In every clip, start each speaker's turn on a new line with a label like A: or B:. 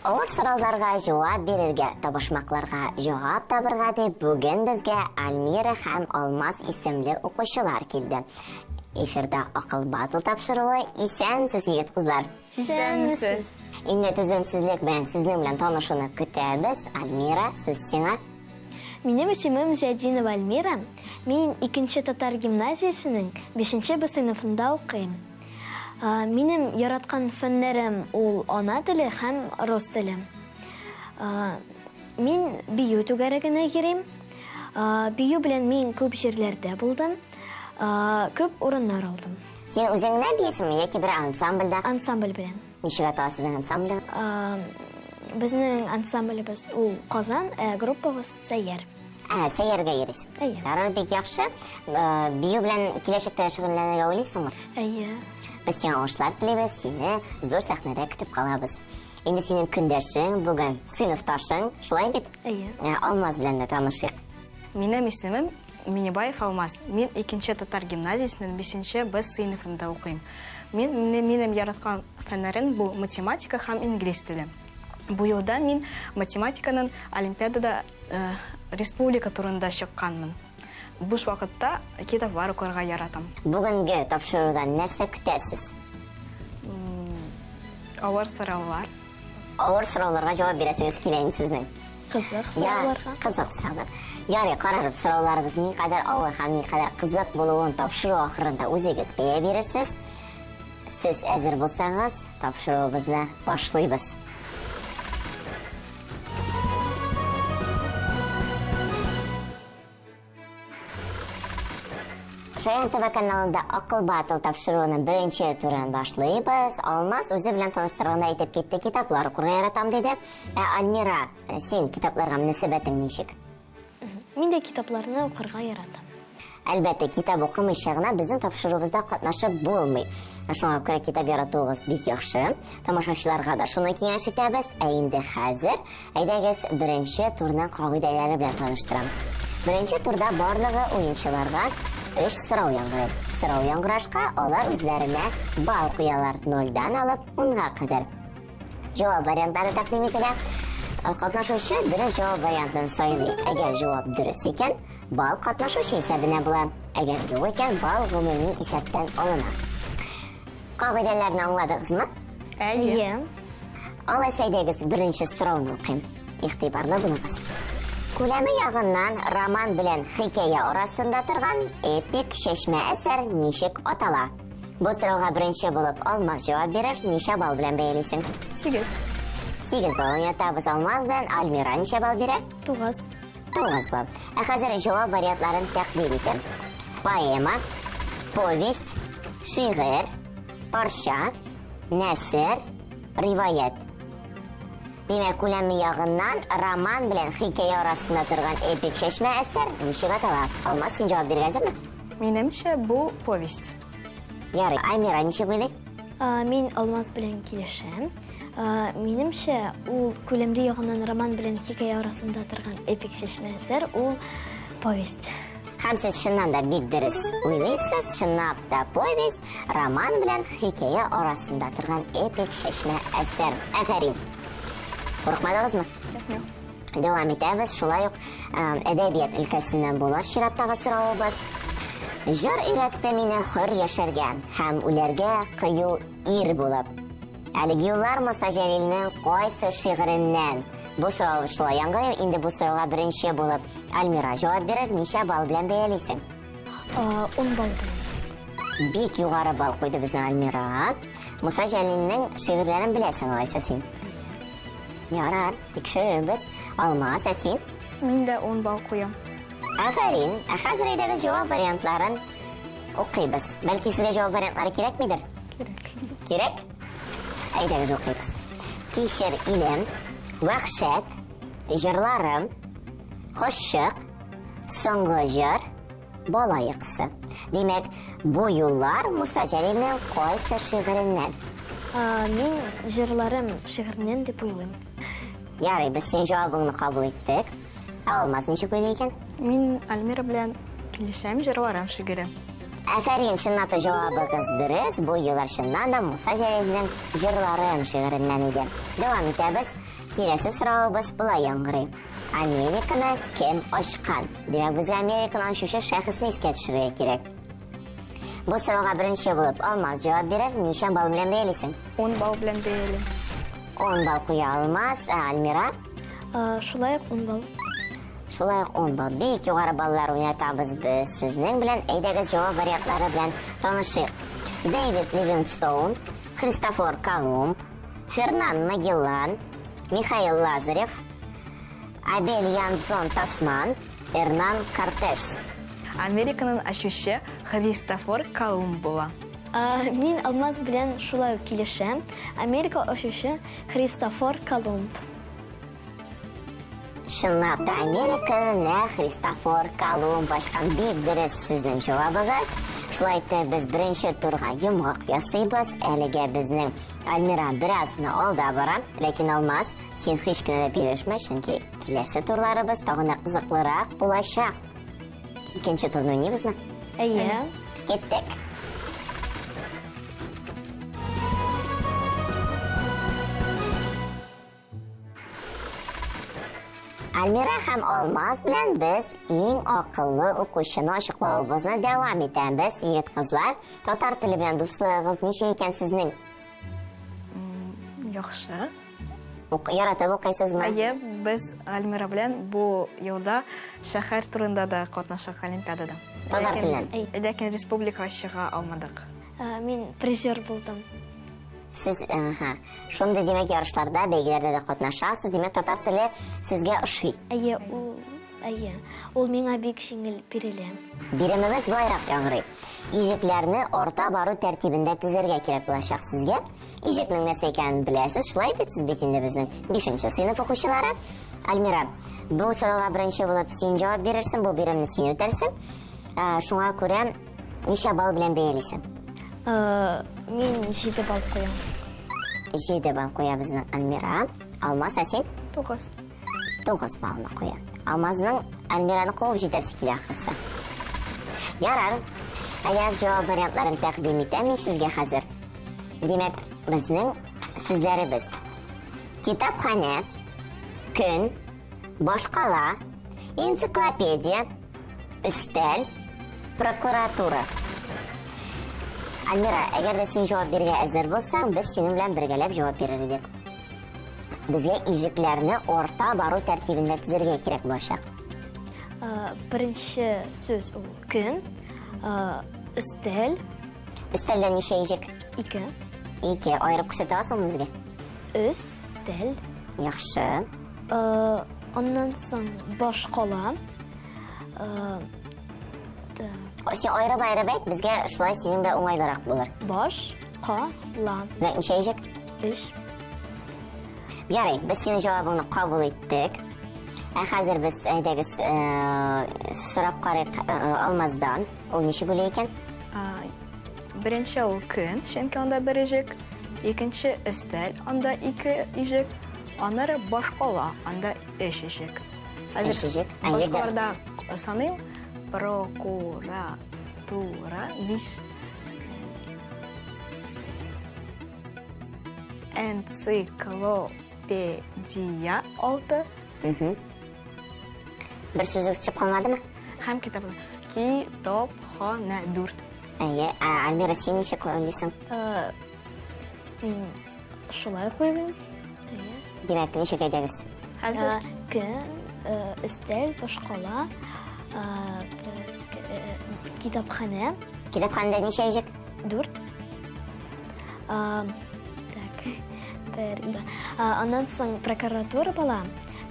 A: Авыр сорауларга җавап бирергә, табышмакларга җавап табырга дип бүген безгә Альмира һәм Алмаз исемле укучылар килде. Эфирда акыл батыл тапшыруы. Исәнсез, егет кызлар?
B: Исәнмесез.
A: Инде түземсезлек белән сезнең белән танышуны көтәбез. Альмира, сүз сиңа.
B: Минем исемем Зиядинова Альмира. Мин 2-нче татар гимназиясенең 5-нче Б сыйныфында укыйм. Минем яраткан фәннәрем ул ана теле һәм рус теле. Мин бию түгәрәгенә йөрим. Бию белән мин күп җирләрдә булдым. Күп урыннар алдым.
A: Син үзең генә бисеңме яки бер ансамбльдә?
B: Ансамбль белән.
A: Ничек атала сезнең ансамбль?
B: Безнең ансамблебез ул Казан, группабыз Сәйяр.
A: Сәйяргә йөрисең. Ярар, бик яхшы. Бию белән киләчәктә шөгыльләнергә уйлыйсыңмы? Без сиңа уңышлар телибез, сине зур сәхнәдә көтеп калабыз. Инде синең көндәшең, бүген сыйныфташың, шулай бит? Алмаз белән дә танышыйк.
C: Минем исемем Минебаев Алмаз. Мин 2-нче татар гимназиясенең 5-нче Б сыйныфында укыйм. Минем яраткан фәннәрем бу математика һәм инглиз теле. Бу елда мин математиканың олимпиадада республика турында чыкканмын. Буш вакытта китаплар укырга яратам.
A: Бүгенге тапшырудан нәрсә көтәсез?
C: Авыр сораулар.
A: Авыр сорауларга җавап бирәсегез килә инде сезнең.
B: Кызык сорауларга.
A: Кызык сораулар. Ярый, карарып сорауларыбыз никадәр авыр һәм никадәр кызык булуын тапшыру ахырында үзегез бәя бирерсез. Сез әзер булсагыз, тапшыруыбызны башлыйбыз. Шаян ТВ каналында акыл батыл тапшыруының 1-нче турын башлыйбыз. Алмаз үзе белән таныштырганда әйтеп китте, китаплар укырга яратам диде. Альмира, син китапларга мөнәсәбәтең ничек?
B: Мин дә китапларны укырга яратам.
A: Әлбәттә, китап укымыйча гына безнең тапшыруыбызда катнашып булмый. Шуңа күрә китап яратуыгыз бик яхшы. Тамашачыларга да шуны киңәш итәбез. Инде хәзер әйдәгез 1-нче турның кагыйдәләре белән таныштырам. 1-нче турда барлыгы уенчыларга 3 сорау яңгырый. Сорау яңгырашка алар үзләренә бал куялар 0-дан алып 10-га кадәр. Җавап вариантлары тәкъдим ителә. Катнашучы дөрес җавап вариантын сайлый. Әгәр җавап дөрес икән, бал катнашучы исәбенә була. Әгәр юк икән, бал гомуми исәптән алына. Кагыйдәләрне аңладыгызмы? Алай сәйдәгез 1-нче сорауны укыйм. Игътибарлы булыгыз. Күләме ягыннан роман белән хикәя арасында торган эпик шешмә әсәр ничек атала? Бу сорауга 1-нче булып Алмаз җавап бирер. Ничә бал белән бәялисең? 8 бал ятабыз Алмаз белән. Альмира ничә бал бирә? 9 бал. Хәзер җавап вариантларын тәкъдим итәм. Поэма, повесть, шигырь, парча, нәсер, риваят. Димәк, күләме ягыннан роман белән хикәя арасында торган эпик шешмә әсәр ничек атала? Алмаз, син җавап бирергә әзерме?
C: Минемчә, бу повесть.
A: Ярый, Альмира ничек уйлый?
B: Мин Алмаз белән килешәм. Минемчә, ул күләмле ягыннан роман белән хикәя арасында торган эпик шешмә әсәр ул повесть.
A: Һәм сез чыннан да бик дөрес уйлыйсыз. Чынлап та повесть роман белән хикәя арасында торган эпик шешмә әсәр. Афәрин. Курыкмадыгызмы? Дәвам итәбез. Шулай ук әдәбият өлкәсеннән була чираттагы сораубыз. Җыр өйрәтте мине хөр яшәргә һәм үләргә кыю ир булып. Әлеге юллар Муса Җәлилнең кайсы шигыреннән? Бу сорау шулай яңгырый. Инде бу сорауга 1-нче булып Альмира җавап бирер. Ничә бал белән бәялисең?
B: 10 бал белән.
A: Бик югары бал куйды безнең Альмира. Муса Җәлилнең шигырьләрен беләсең алайса син? Ярар, тикшеребез. Алмаз, син?
C: Мин дә 10 бал куям.
A: Афәрин, хәзер әйдәгез җавап вариантларын укыйбыз. Бәлки сезгә җавап вариантлары кирәкмидер? Кирәк? Әйдәгез укыйбыз. Кичер илем, вәхшәт, җырларым, кошчык, соңгы җыр, бала йокысы. Димәк, бу юллар Муса Җәлилнең кайсы шигыреннән?
B: Мин җырларым шигыреннән дип уйлыйм.
A: Ярый, без синең җавабыңны кабул иттек. Алмаз ничек уйлый икән?
C: Мин Альмира белән килешәм, җырларым шигыре.
A: Афәрин, чынлап та җавабыгыз дөрес. Бу юллар чыннан да Муса Җәлилнең җырларым шигыреннән иде. Дәвам итәбез. Келесі сұрауыбыз бұлай яңғырый. Американы кем ашқан? Демек, бізге Американы ашушы шәхісін еске түшірге керек. Бұл сұрауға бірінші болып Алмаз жауап берер, неше бал білен бейлесің?
C: 10 бал белән бәялим.
A: 10 бал қоя Алмаз, Альмира?
B: Шулай ук 10 бал.
A: Шулай 10 бал. Бейік юғары балалар ойнатабыз біз сіздің білен, әйдегі жауап вариантлары білен танышық. Дэвид Ливингстоун, Христофор Колумб, Фернан Магеллан, Михаил Лазарев, Абель Янсон Тасман, Эрнан Кортес.
C: Американың ашушы Христофор Колумб була.
B: Мин Алмаз белән шулай ук килешәм. Америка ашушы Христофор Колумб.
A: Шынлап та Американы Христофор Колумб ашқан. Бик дұрыс сіздің жауабыңыз. Шулай итеп, біз бірінші турға йомғақ ясыйбыз. Әліге біздің Альмира біразны алда бара. Ләкин Алмаз, сен хич кенә дә бирешмә, чөнки киләсе турларыбыз тагын кызыклырак булачак. Икенче турны уйныйбызмы?
B: Әйе.
A: Кеттек. Альмира һәм Алмаз белән без иң акыллы укучыны ачыклавыбызны дәвам итәбез. Егет кызлар, татар теле белән дуслыгыгыз ничә икән сезнең?
C: Яхшы.
A: Яратып укыйсызмы?
C: Әйе, біз Альмира белән бу елда шәһәр турында да катнашак олимпиадада.
A: Татар телен.
C: Ләкин республикага чыга алмадык.
B: Мин призер булдым.
A: Сез, шундай демәк ярышларда, бәйгеләрдә дә катнашасыз. Демәк татар теле сезгә ошый.
B: Әйе. Ул миңа бик җиңел бирелә.
A: Биремебез булайрак яңгырый. Ижекләрне орта бару тәртибендә тезергә кирәк булачак сезгә. Ижекнең нәрсә икәнен беләсез. Шулай бит сез бит инде безнең 5нче сыйныф укучылары. Альмира, бу сорауга беренче булып син җавап бирерсең, бу биремне син үтәрсең. Шуңа күрә ничә бал белән бәялисең?
B: Мин 7 бал куям.
A: 7 бал куя безнең Альмира. Алмаз, син?
C: 9.
A: 9 балны куя. Алмазның Альмираны куып җитәсе килә ахырсы. Ярар. Аяз җавап вариантларын тәкъдим итәм мин сезгә хәзер. Демәк, безнең сүзләребез: китапханә, көн, башкала, энциклопедия, өстәл, прокуратура. Альмира, әгәр дә син җавап бирергә әзер булсаң, без синең белән бергәләп җавап бирер идек. Безгә ижекләрне орта бару тәртибендә тезергә кирәк булачак.
B: Беренче сүз ул көн, өстәл,
A: Өстәлдә ничә ижек?
B: 2,
A: 2 аерып күрсәтә аласыңмы безгә?
B: өстәл,
A: Яхшы.
B: Аннан соң башкала.
A: Син аерып әйт, безгә шулай синең белән уңайлырак булыр.
B: Башкала.
A: Демәк, ничә ижек?
B: 3.
A: Ярый, без синең җавабыңны кабул иттек. Хәзер без әйдәгез сорап карыйк Алмаздан. Ул ничек уйлый икән?
C: Беренче ул көн, чөнки анда бер ижек. Икенче өстәл, анда 2 ижек. Аннары башкала, анда 3 ижек.
A: Өч ижек.
C: Башкаларда саныйм. Прокуратура 5. Энциклопедия 6.
A: Бер сүзегез чыгып калмадымы?
C: Һәм китапны. Китапханә 4.
A: Әйе, Альмира, син ничек уйлыйсың?
B: Мин шулай куйдым.
A: Демәк, ничек әйдәгез?
C: Хәзер
B: Көн, өстәл, башкала, китапханә
A: Китапханәдә ничә ижек?
B: 4. Аннан соң прокуратура була,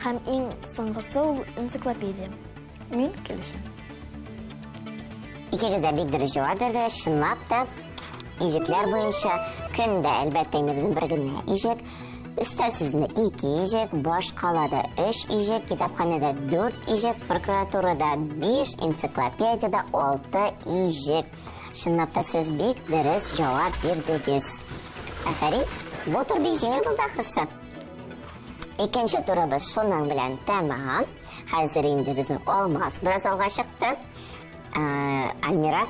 B: һәм иң соңгысы ул энциклопедия.
C: мин килешәм.
A: Икегез дә бик дөрес җавап бирде. Чынлап та, ижекләр буенча көндә әлбәттә инде безнең бер генә ижек. Өстәл сүзендә 2 ижек, башкалада 3 ижек, китапханәдә 4 ижек, прокуратурада 5, энциклопедияда 6 ижек. Чынлап та сез бик дөрес җавап бирдегез. Афәрин, бу тур бик җиңел булды ахырсы. Икенче турыбыз шуның белән тәмам. Хәзер инде безнең Алмаз бераз алга чыкты. Альмира,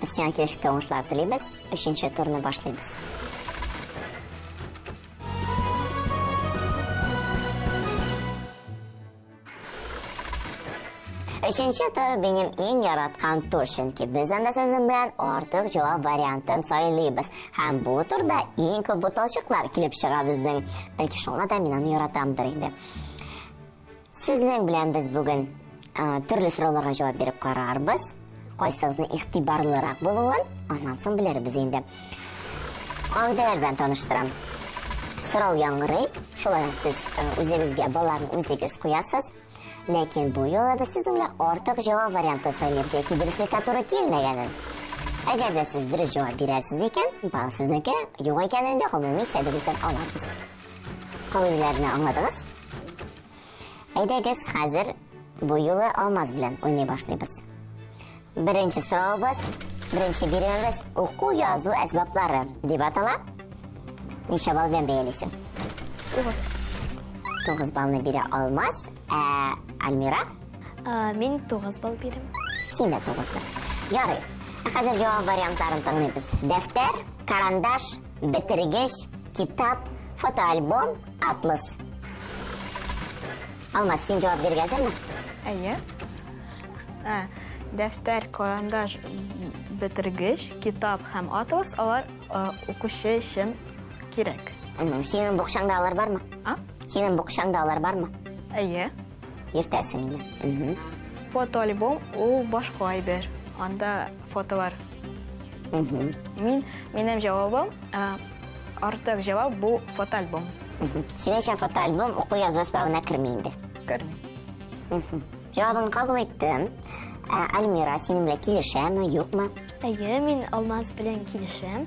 A: без сиңа килешкә уңышлар телибез. 3нче турны башлыйбыз. Üçüncü tur benim en yaratkан тур, çünkü biz anda sizin bilen artık cevap variantын sayılıyız. Hem bu turda en көп butolçuklar kilip çığa bizden. Belki şuna da men onu yaratamdır indi. Sizden bilen biz bugün türlü sorularga cevap berip kararбыз. Qaysыгызны ихтибарлырак болуын, андан соң билербез инде. Кагыйдалар белән таныштырам. Сорау яңгырый, шулай сез үзегезгә балларны үзегез куясыз. Ләкин бу юлы без сезгә артык җавап варианты сөйләп яки дөреслеккә туры килмәгәнен. Әгәр дә сез дөрес җавап бирәсез икән, бал сезнеке юк икәнен дә гомуми сәбәбездән алабыз. Кагыйдаларны аңладыгыз? Әйдәгез, хәзер бу юлы алмаз белән уйный башлыйбыз. Birinci sorumuz, birinci birimimiz oku yazı esbapları diye atala. Neçə bal ben beylesin?
C: 9.
A: 9 balını biri almaz. Almira?
B: Мен 9 бал берем.
A: Sen de 9'da. Yarı. Hazır cevap variantlarını tanıyız. Defter, karandaş, bitirgeç, kitap, fotoalbom, atlas. Almaz, sen cevap vergezir mi?
C: Әйе. Дәфтәр, карандаш, бетергеч, китап һәм атлас алар укучы өчен кирәк.
A: Senin bukşanda alır var mı? Senin bukşanda alır var mı?
C: Әйе.
A: Ертәсен инде.
C: Фотоальбом ул башка әйбер. Анда фотолар. Минем җавабым артык җавап бу фотоальбом.
A: Синең өчен фотоальбом уку язу сбавына керми инде.
C: Керми.
A: Cevabını kabul ettim. Almira seninle kilişəmi, yoxmu?
B: Әйе, мен алмаз белән килешәм.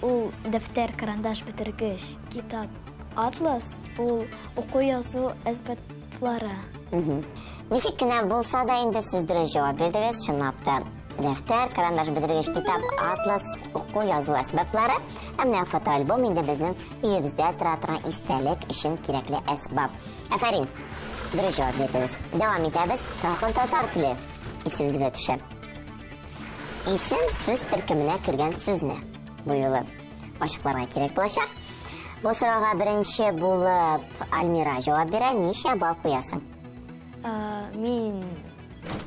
B: Ул дәфтәр, карандаш, бетергеч, китап, атлас, ул уку язу әсбаплары.
A: Ничек кенә булса да инде сез дөрес җавап бирдегез, чынлап та. Дәфтәр, карандаш, бетергеч, китап, атлас, уку язу әсбаплары, әмма фотоальбом инде безнең өебездә тора торган истәлек өчен кирәкле әсбап. Афәрин. Дөрес җавап бирдегез. Дәвам итәбез. Тагын татар теле исегезгә төшә. Исем сүз төркеменә кергән сүзне бу юлы ачыкларга кирәк булачак. Бу сорауга беренче булып Альмира җавап бирә. Ничә бал куясың?
B: Мен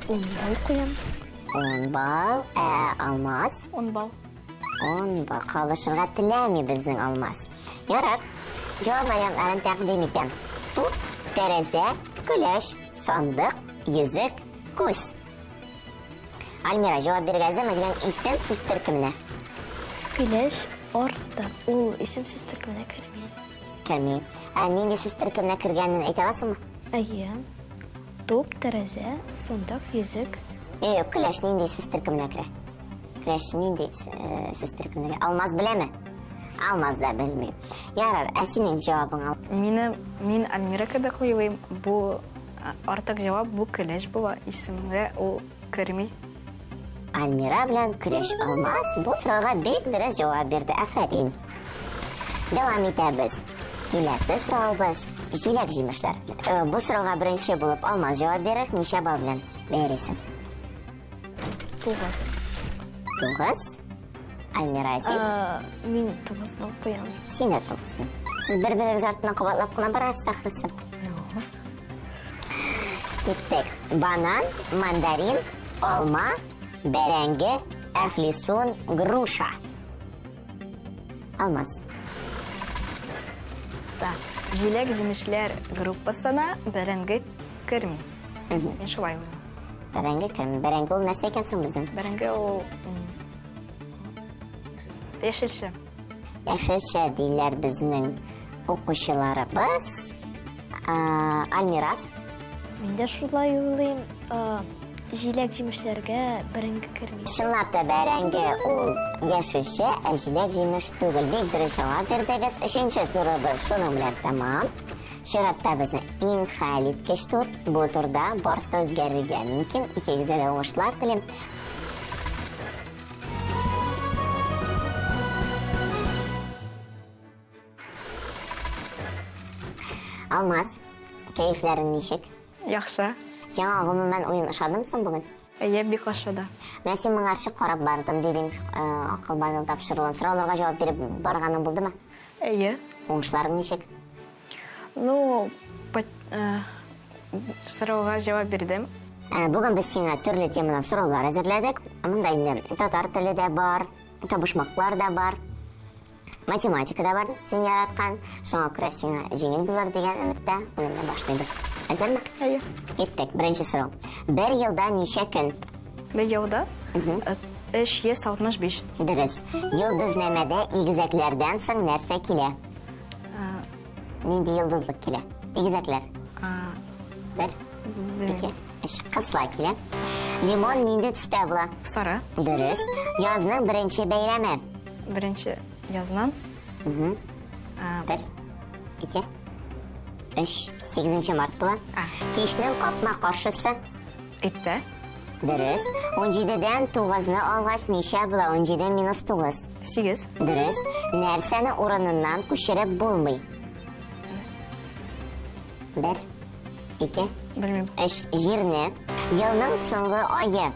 B: 10 бал куям.
A: 10 бал. Алмаз?
C: 10 бал.
A: 10 бал. Калышырга теләми безнең Алмаз. Ярар. Җавап вариантларын тәкъдим итәм. Туп, тәрәзә, күләш, сандык, йөзек, күз. Альмира җавап биргәзме дигән исем сүз төркеменә?
B: Күләш артта. Ул исем сүз төркеменә керми.
A: Керми. Нинди сүз төркеменә кергәнен әйтә аласыңмы?
B: Әйе. Туп, тәрәзә, сандык, йөзек.
A: Күләш нинди сүз төркеменә керә? Күләш нинди сүз төркеменә? Алмаз беләме? Алмаз да белмим. Ярар, синең җавабың ал.
C: Мин Альмира кебек уйлыйм. Бу артык җавап бу келеш була. Исемгә ул керми.
A: Альмира белән Күләш Алмаз бу сорауга бик дөрес җавап бирде. Афәрин. Дәвам итәбез. Киләсе сораубыз җиләк җимешләр. Бу сорауга беренче булып Алмаз җавап бирер. Ничә бал белән бәярсең?
C: 9.
A: 9. Альмира син?
B: Мен 9 бал куям.
A: Син дә 9. Сез бер-берегез артыннан кабатлап кына барасыз, ахрысы. Киттек. Банан, мандарин, алма, бәрәңге, әфлисун, груша. Алмаз.
C: Җиләк җимешләр группасына бәрәңге керми. Мин шулай уйлыйм.
A: Бәрәңге керми. Бәрәңге ул нәрсә икән соң безнең?
C: Бәрәңге ул яшелчә.
A: Яшелчә диләр безнең укучыларыбыз. Альмира.
B: Мен дә шулай уйлыйм. Җиләк җимешләргә бәрәңге керми.
A: Чынлап та бәрәңге ул яшелчә, җиләк җимеш түгел. Бик дөрес җавап бирдегез. Өченче турыбыз шуның белән тәмам. Чиратта безнең иң хәл иткеч тур. Бу турда барысы да үзгәрергә мөмкин. Икегезгә дә уңышлар телим. Алмаз, кәйфләрен ничек?
C: Яхшы.
A: Сиңа гомумән уен ошадымсың бүген?
C: Әйе, бик ошады.
A: Мен син моңа каршы карап бардым дидең, акыл бадыл тапшыруын. Сорауларга җавап биреп барганың булдымы?
C: Әйе.
A: Уңышларың ничек?
C: Ну, сорауга җавап бирдем.
A: Бүген без сиңа төрле темадан сораулар әзерләдек. Монда инде татар теле дә бар, табышмаклар да бар, математика да бар, син яраткан. Шуңа күрә сиңа җиңел булыр дигән өметтә бүген башлыйбыз. Әзерме?
C: Әйе.
A: Киттек, беренче сорау. Бер елда ничә көн?
C: Бер елда 365.
A: Дөрес. Йолдызнамәдә игезәкләрдән соң нәрсә килә? Нинди йолдызлык килә? Игезәкләр. Бер, ике, өч. Кысла килә. Лимон нинди төстә була?
C: Сары.
A: Дөрес. Язның беренче бәйрәме?
C: Беренче язның.
A: Бер, ике, өч. 8 март була. Кичнең капма каршысы?
C: Иртә.
A: Дөрес. 17дән 9-ны алгач ничә була? 17 минус 9.
C: 8.
A: Дөрес. Нәрсәне урыныннан күчереп булмый? Бер, ике,
C: Белмим.
A: өч. Җирне. Елның соңгы айы?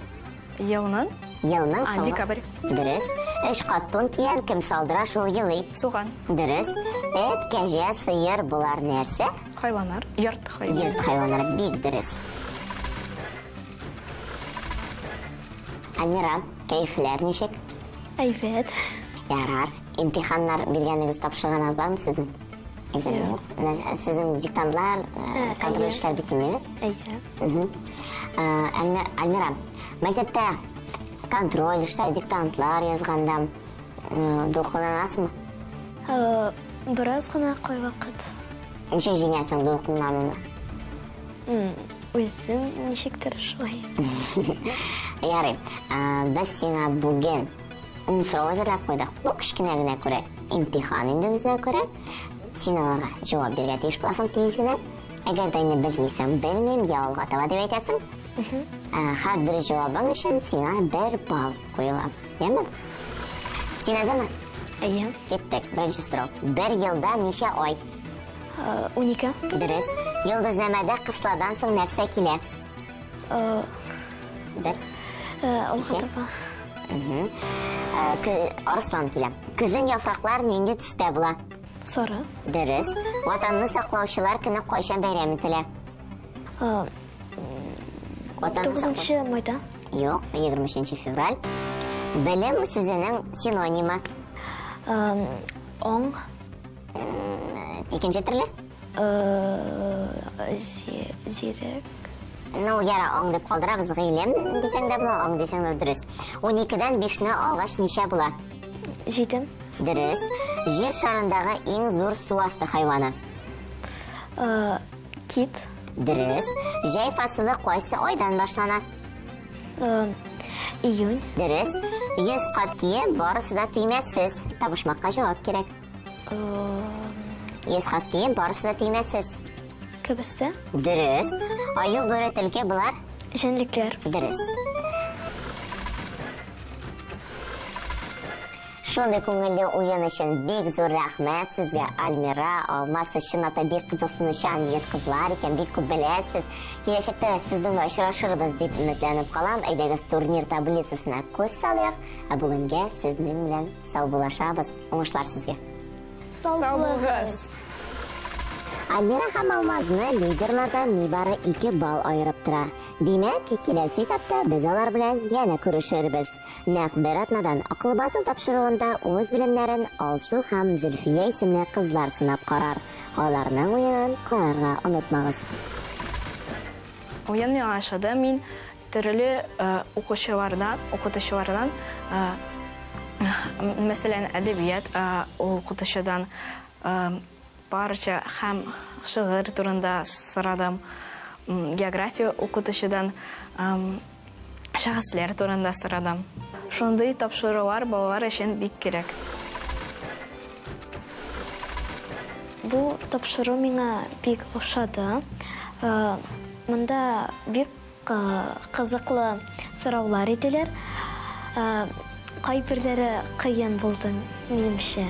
C: Елның.
A: Елның соңгы.
C: Декабрь.
A: Дөрес. 3 кат тун кигән кем салдыра шул елый?
C: Суган.
A: Дөрес. Эт, кәҗә, сыер булар нәрсә?
C: Хайваннар. Йорт хайваннар.
A: Йорт хайваннары. Бик дөрес. Альмира, кәйфләр ничек?
B: Әйбәт.
A: Ярар. Имтиханнар биргәнегез тапшырганыз бармы сезнең? Экзамен. Сезнең диктантлар, контроль эшләр битемме?
B: Әйе.
A: Альмира, мәктәптә контроль эшләр, диктантлар язганда дулкынланасыңмы?
B: Бераз гына кай вакыт.
A: Ничек җиңәсең дулкынлануны?
B: Үзем ничектер шулай.
A: Ярый. Без сиңа бүген сорау әзерләп куйдык. Бу кичкенә генә күрә. Имтихан инде үзенә күрә. Син аларга җавап бирергә тиеш буласың тиз генә. Әгәр дә инде белмисәң, белмим, я алга таба дип әйтәсең. Һәр бер җавабың өчен сиңа 1 балл куела. Яме? Син әзерме?
B: Әйе.
A: Киттек. Беренче сорау. Бер елда ничә ай?
B: 12.
A: Дөрес. Йолдызнамәдә кысладан соң нәрсә килә? Бер.
B: Алга таба.
A: Арыслан килә. Көзен яфраклар нинди төстә була?
B: Сары.
A: Дөрес. Ватанны саклаучылар көне кайчан бәйрәм ителә?
B: 9 майда.
A: Юк, 23 февраль. Белем сүзенең синонимы?
B: Оң.
A: Икенче төрле?
B: Зирек.
A: Ну, яра, оң дип калдырабыз. Гыйлем дисәң дә була, оң дисәң дә дөрес. 12дән 5-не алгач ничә була?
B: 7.
A: Дөрес. Җир шарындагы иң зур су асты хайваны?
B: Кит.
A: Дөрес. Җәй фасылы кайсы айдан башлана?
B: Июнь.
A: Дөрес. 100 кат кием, барысы да төймәсез. Табышмакка җавап кирәк. 100 кат кием, барысы да төймәсез.
B: Кебестә.
A: Дөрес. Аю, бүре, төлке булар?
B: Җәнлекләр.
A: Дөрес. Шундый күңелле уен өчен бик зур рәхмәт сезгә, Альмира. Алмас өчен ата бик кызыксынучан егет кызлар икән, бик күп беләсез. Киләчәктә сезнең белән очрашырбыз дип өметләнеп калам. Әйдәгез турнир таблицасына күз салыйк. Ә бүгенгә сезнең белән сау булашабыз. Уңышлар сезгә.
C: Сау булыгыз.
A: Альмира һәм Алмазны лидерлардан нибары 2 балл айырып тора. Димәк, киләсе этапта без алар белән янә күрешербез. Нәкъ бер атнадан акыл батыл тапшыруында үз белемнәрен Алсу һәм Зөлфия исемле кызлар сынап карар. Аларның уенын карарга онытмагыз.
C: Уен яңашады. Мин төрле укытучылардан, мәсәлән, әдәбият укытучыдан барча һәм шигырь турында сорадым. География укытучыдан шәхесләр турында сорадым. Шундый тапшырулар балалар өчен бик кирәк.
B: Бу тапшыру миңа бик ошады. Монда бик кызыклы сораулар иделәр. Кайберләре кыен булды минемчә.